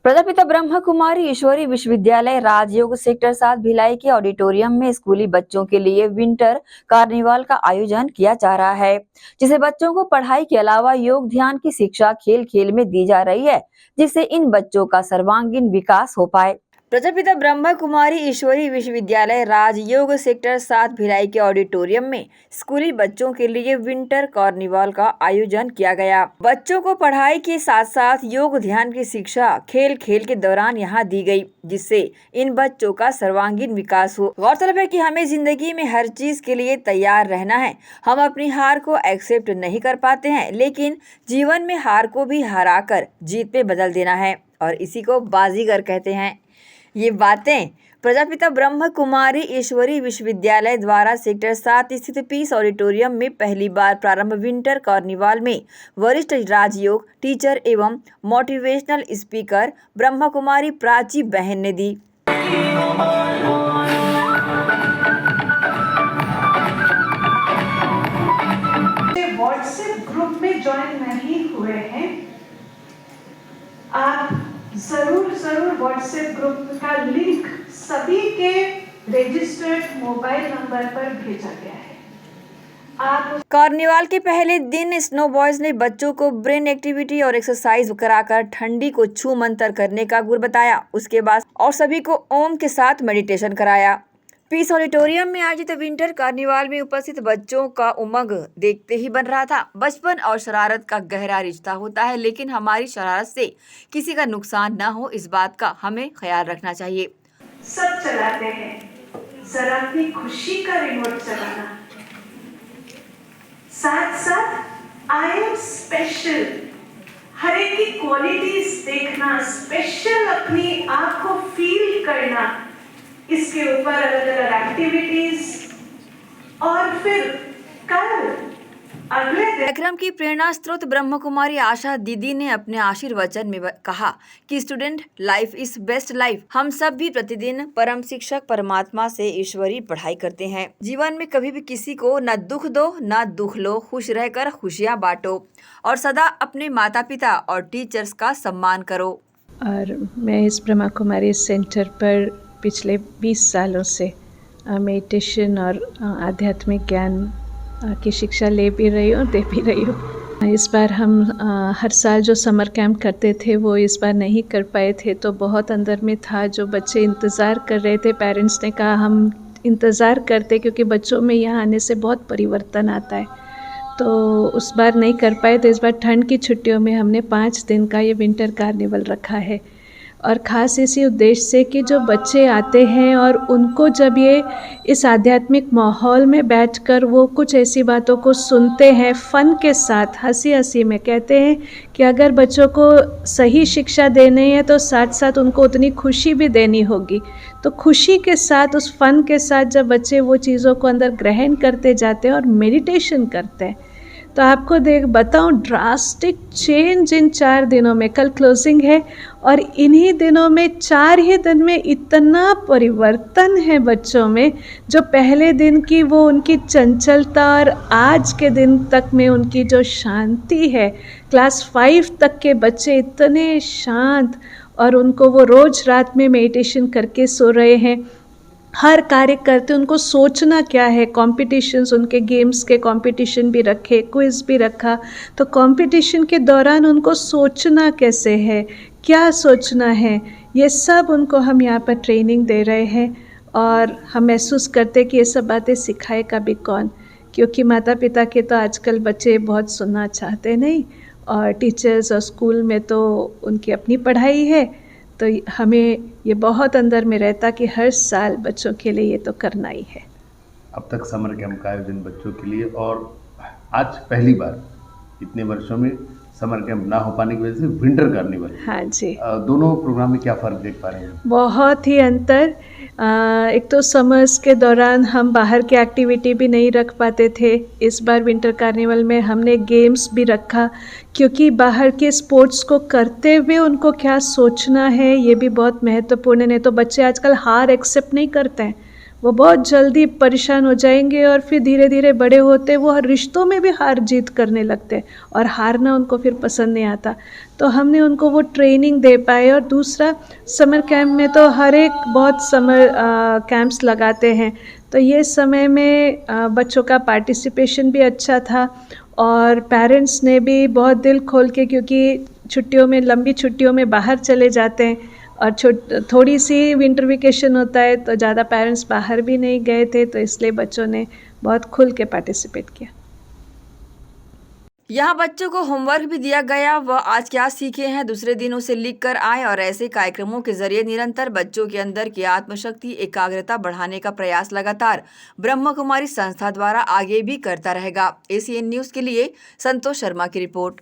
प्रजापिता ब्रह्म कुमारी ईश्वरी विश्वविद्यालय राजयोग सेक्टर 7 भिलाई के ऑडिटोरियम में स्कूली बच्चों के लिए विंटर कार्निवाल का आयोजन किया जा रहा है, जिसे बच्चों को पढ़ाई के अलावा योग ध्यान की शिक्षा खेल खेल में दी जा रही है, जिससे इन बच्चों का सर्वांगीण विकास हो पाए। प्रजापिता ब्रह्म कुमारी ईश्वरी विश्वविद्यालय राजयोग सेक्टर 7 भिलाई के ऑडिटोरियम में स्कूली बच्चों के लिए विंटर कार्निवाल का आयोजन किया गया। बच्चों को पढ़ाई के साथ साथ योग ध्यान की शिक्षा खेल खेल के दौरान यहाँ दी गई, जिससे इन बच्चों का सर्वांगीण विकास हो। गौरतलब है कि हमें जिंदगी में हर चीज के लिए तैयार रहना है। हम अपनी हार को एक्सेप्ट नहीं कर पाते हैं, लेकिन जीवन में हार को भी हराकर जीत में बदल देना है और इसी को बाजीगर कहते हैं। ये बातें प्रजापिता ब्रह्म कुमारी ईश्वरी विश्वविद्यालय द्वारा सेक्टर 7 स्थित पीस ऑडिटोरियम में पहली बार प्रारंभ विंटर कार्निवाल में वरिष्ठ राजयोग टीचर एवं मोटिवेशनल स्पीकर ब्रह्म कुमारी प्राची बहन ने दी। व्हाट्सएप ग्रुप में ज्वाइन नहीं हुए हैं, आप जरूर व्हाट्सएप ग्रुप का लिंक सभी के रजिस्टर्ड मोबाइल नंबर पर भेजा गया है। कार्निवाल के पहले दिन स्नो बॉयज ने बच्चों को ब्रेन एक्टिविटी और एक्सरसाइज कराकर ठंडी को छू मंतर करने का गुर बताया। उसके बाद और सभी को ओम के साथ मेडिटेशन कराया। पीस ऑडिटोरियम में आयोजित विंटर कार्निवाल में उपस्थित बच्चों का उमंग देखते ही बन रहा था। बचपन और शरारत का गहरा रिश्ता होता है, लेकिन हमारी शरारत से किसी का नुकसान न हो, इस बात का हमें ख्याल रखना चाहिए। सब चलाते हैं, जरा अपनी खुशी का रिमोट चलाना, साथ साथ आई एम स्पेशल हर एक की क्वालिटीज देखना, स्पेशल अपनी आप को फील करना, इसके ऊपर अलग अलग एक्टिविटीज और फिर कल अगले कार्यक्रम की प्रेरणा स्रोत ब्रह्म कुमारी आशा दीदी ने अपने आशीर्वचन में कहा कि student life is best life. हम सब भी प्रतिदिन परम शिक्षक परमात्मा से ईश्वरी पढ़ाई करते हैं। जीवन में कभी भी किसी को न दुख दो न दुख लो, खुश रहकर खुशियाँ बांटो और सदा अपने माता पिता और टीचर्स का सम्मान करो। और मैं इस ब्रह्मा कुमारी सेंटर पर पिछले 20 सालों से मेडिटेशन और आध्यात्मिक ज्ञान की शिक्षा ले भी रही हूँ, दे भी रही हूँ। इस बार हम हर साल जो समर कैंप करते थे वो इस बार नहीं कर पाए थे, तो बहुत अंदर में था। जो बच्चे इंतज़ार कर रहे थे, पेरेंट्स ने कहा हम इंतज़ार करते, क्योंकि बच्चों में यहाँ आने से बहुत परिवर्तन आता है। तो उस बार नहीं कर पाए, तो इस बार ठंड की छुट्टियों में हमने 5 दिन का ये विंटर कार्निवल रखा है। और ख़ास इसी उद्देश्य से कि जो बच्चे आते हैं और उनको जब ये इस आध्यात्मिक माहौल में बैठकर वो कुछ ऐसी बातों को सुनते हैं फ़न के साथ, हंसी हंसी में, कहते हैं कि अगर बच्चों को सही शिक्षा देनी है तो साथ साथ उनको उतनी खुशी भी देनी होगी। तो खुशी के साथ, उस फ़न के साथ जब बच्चे वो चीज़ों को अंदर ग्रहण करते जाते हैं और मेडिटेशन करते हैं, तो आपको बताऊं ड्रास्टिक चेंज इन 4 दिनों में। कल क्लोजिंग है और इन्हीं दिनों में 4 ही दिन में इतना परिवर्तन है बच्चों में। जो पहले दिन की वो उनकी चंचलता और आज के दिन तक में उनकी जो शांति है, क्लास 5 तक के बच्चे इतने शांत, और उनको वो रोज़ रात में मेडिटेशन करके सो रहे हैं। हर कार्य करते उनको सोचना क्या है, कॉम्पिटिशन्स, उनके गेम्स के कंपटीशन भी रखे, क्विज़ भी रखा। तो कंपटीशन के दौरान उनको सोचना कैसे है, क्या सोचना है, ये सब उनको हम यहाँ पर ट्रेनिंग दे रहे हैं। और हम महसूस करते कि ये सब बातें सिखाएगा भी कौन, क्योंकि माता पिता के तो आजकल बच्चे बहुत सुनना चाहते नहीं, और टीचर्स और स्कूल में तो उनकी अपनी पढ़ाई है। तो हमें ये बहुत अंदर में रहता कि हर साल बच्चों के लिए ये तो करना ही है। अब तक समर कैंप का आयोजन बच्चों के लिए, और आज पहली बार इतने वर्षों में समर कैंप ना हो पाने की वजह से विंटर कार्निवल। हाँ जी, दोनों प्रोग्राम में क्या फ़र्क देख पा रहे हैं? बहुत ही अंतर। एक तो समर्स के दौरान हम बाहर की एक्टिविटी भी नहीं रख पाते थे। इस बार विंटर कार्निवल में हमने गेम्स भी रखा, क्योंकि बाहर के स्पोर्ट्स को करते हुए उनको क्या सोचना है ये भी बहुत महत्वपूर्ण है। नहीं तो बच्चे आजकल हार एक्सेप्ट नहीं करते हैं, वो बहुत जल्दी परेशान हो जाएंगे और फिर धीरे धीरे बड़े होते वो रिश्तों में भी हार जीत करने लगते हैं और हारना उनको फिर पसंद नहीं आता। तो हमने उनको वो ट्रेनिंग दे पाए। और दूसरा, समर कैंप में तो हर एक बहुत समर कैंप्स लगाते हैं, तो ये समय में बच्चों का पार्टिसिपेशन भी अच्छा था और पेरेंट्स ने भी बहुत दिल खोल के, क्योंकि छुट्टियों में, लंबी छुट्टियों में बाहर चले जाते हैं और थोड़ी सी विंटर वेकेशन होता है तो ज़्यादा पेरेंट्स बाहर भी नहीं गए थे, तो इसलिए बच्चों ने बहुत खुल के पार्टिसिपेट किया। यहाँ बच्चों को होमवर्क भी दिया गया, वह आज क्या सीखे हैं दूसरे दिन उसे लिख कर आए और ऐसे कार्यक्रमों के जरिए निरंतर बच्चों के अंदर की आत्मशक्ति, एकाग्रता बढ़ाने का प्रयास लगातार ब्रह्म कुमारी संस्था द्वारा आगे भी करता रहेगा। एसीएन न्यूज़ के लिए संतोष शर्मा की रिपोर्ट।